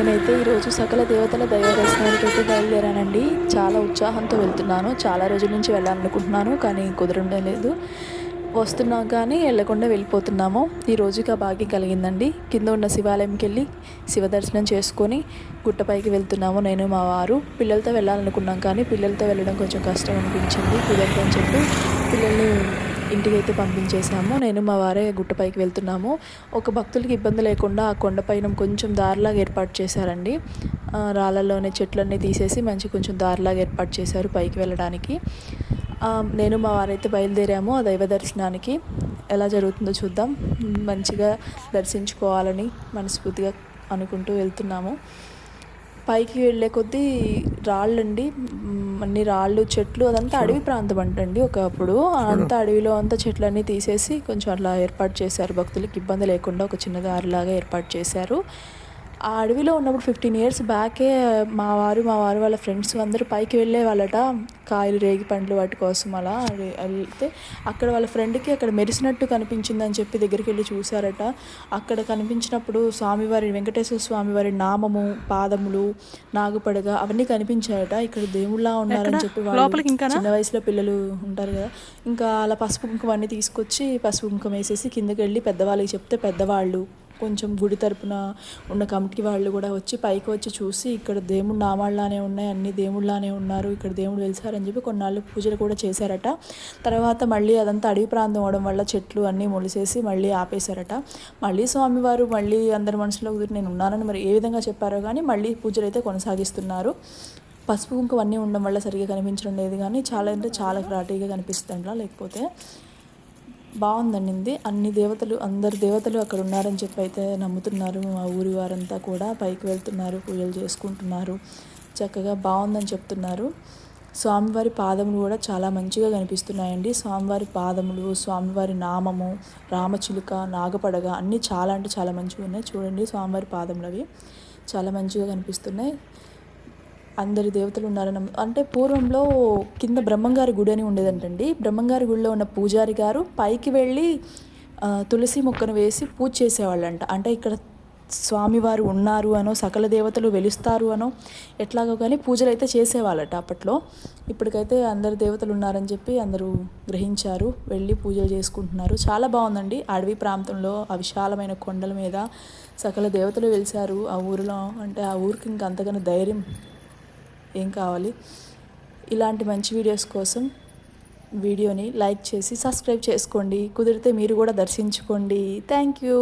నేనైతే ఈరోజు సకల దేవతల దైవ దర్శనానికి అయితే బయలుదేరానండి. చాలా ఉత్సాహంతో వెళ్తున్నాను. చాలా రోజుల నుంచి వెళ్ళాలనుకుంటున్నాను, కానీ కుదరడం లేదు. వస్తున్నాం కానీ వెళ్ళకుండా వెళ్ళిపోతున్నాము. ఈ రోజుకి ఆ భాగ్యం కలిగిందండి. కింద ఉన్న శివాలయంకి వెళ్ళి శివ దర్శనం చేసుకొని గుట్టపైకి వెళ్తున్నాము నేను మా వారు. పిల్లలతో వెళ్ళాలనుకున్నాం కానీ పిల్లలతో వెళ్ళడం కొంచెం కష్టం అనిపించింది. కుదరదని చెప్పి పిల్లల్ని ఇంటికైతే పంపించేసాము. నేను మా వారే గుట్టపైకి వెళ్తున్నాము. ఒక భక్తులకి ఇబ్బంది లేకుండా ఆ కొండపైన కొంచెం దారిలాగా ఏర్పాటు చేశారండి. రాళ్ళలోనే చెట్లన్నీ తీసేసి మంచి కొంచెం దారిలాగా ఏర్పాటు చేశారు పైకి వెళ్ళడానికి. నేను మా వారైతే బయలుదేరాము ఆ దైవ దర్శనానికి. ఎలా జరుగుతుందో చూద్దాం. మంచిగా దర్శించుకోవాలని మనస్ఫూర్తిగా అనుకుంటూ వెళ్తున్నాము. పైకి వెళ్ళే కొద్దీ రాళ్ళండి, అన్ని రాళ్ళు చెట్లు, అదంతా అడవి ప్రాంతం అంటండి. ఒకప్పుడు అంతా అడవిలో అంతా చెట్లన్నీ తీసేసి కొంచెం అట్లా ఏర్పాటు చేశారు. భక్తులకి ఇబ్బంది లేకుండా ఒక చిన్న దారిలాగా ఏర్పాటు చేశారు. ఆ అడవిలో ఉన్నప్పుడు 15 years బ్యాకే మా వారు వాళ్ళ ఫ్రెండ్స్ అందరూ పైకి వెళ్ళే వాళ్ళట. కాయలు, రేగి పండ్లు వాటి కోసం అలా వెళ్తే అక్కడ వాళ్ళ ఫ్రెండ్కి అక్కడ మెరిసినట్టు కనిపించిందని చెప్పి దగ్గరికి వెళ్ళి చూశారట. అక్కడ కనిపించినప్పుడు స్వామివారి, వెంకటేశ్వర స్వామివారి నామము, పాదములు, నాగుపడగ అవన్నీ కనిపించాయట. ఇక్కడ దేవుళ్ళ ఉన్నారని చెప్పి వాళ్ళు చిన్న వయసులో పిల్లలు ఉంటారు కదా, ఇంకా అలా పసుపు కుంకుమ అన్నీ తీసుకొచ్చి పసుపు కుంకుమ వేసేసి కిందకి వెళ్ళి పెద్దవాళ్ళకి చెప్తే పెద్దవాళ్ళు కొంచెం గుడి తరపున ఉన్న కమిటీ వాళ్ళు కూడా వచ్చి పైకి వచ్చి చూసి ఇక్కడ దేవుడు నామాళ్ళలానే ఉన్నాయి, అన్ని దేవుళ్ళలానే ఉన్నారు, ఇక్కడ దేవుడు వెలిసారని చెప్పి కొన్నాళ్ళు పూజలు కూడా చేశారట. తర్వాత మళ్ళీ అదంతా అడవి ప్రాంతం అవడం వల్ల చెట్లు అన్నీ మొలిసేసి మళ్ళీ ఆపేశారట. మళ్ళీ స్వామివారు మళ్ళీ అందరి మనసులో కుదిరి నేను ఉన్నానని మరి ఏ విధంగా చెప్పారో కానీ మళ్ళీ పూజలు అయితే కొనసాగిస్తున్నారు. పసుపు కుంకుమ అన్నీ ఉండడం వల్ల సరిగ్గా కనిపించడం లేదు, కానీ చాలా అంటే చాలా క్లారిటీగా కనిపిస్తుందా, లేకపోతే బాగుందండి. అన్ని దేవతలు, అందరు దేవతలు అక్కడ ఉన్నారని చెప్పి అయితే నమ్ముతున్నారు. మా ఊరి వారంతా కూడా పైకి వెళ్తున్నారు, పూజలు చేసుకుంటున్నారు. చక్కగా బాగుందని చెప్తున్నారు. స్వామివారి పాదములు కూడా చాలా మంచిగా కనిపిస్తున్నాయండి. స్వామివారి పాదములు, స్వామివారి నామము, రామచిలుక, నాగపడగ అన్నీ చాలా అంటే చాలా మంచిగా ఉన్నాయి. చూడండి స్వామివారి పాదములు అవి చాలా మంచిగా కనిపిస్తున్నాయి. అందరి దేవతలు ఉన్నారని అంటే పూర్వంలో కింద బ్రహ్మంగారి గుడి అని ఉండేదంటండి. బ్రహ్మంగారి గుడిలో ఉన్న పూజారి గారు పైకి వెళ్ళి తులసి మొక్కను వేసి పూజ చేసేవాళ్ళంట. అంటే ఇక్కడ స్వామివారు ఉన్నారు అనో, సకల దేవతలు వెలుస్తారు అనో ఎట్లాగో కానీ పూజలు అయితే చేసేవాళ్ళట అప్పట్లో. ఇప్పటికైతే అందరు దేవతలు ఉన్నారని చెప్పి అందరూ గ్రహించారు, వెళ్ళి పూజలు చేసుకుంటున్నారు. చాలా బాగుందండి. అడవి ప్రాంతంలో ఆ విశాలమైన కొండల మీద సకల దేవతలు వెలిసారు ఆ ఊరిలో. అంటే ఆ ఊరికి ఇంకా అంతగానో ధైర్యం ఏం కావాలి. ఇలాంటి మంచి వీడియోస్ కోసం వీడియోని లైక్ చేసి సబ్స్క్రైబ్ చేసుకోండి. కుదిరితే మీరు కూడా దర్శించుకోండి. Thank you.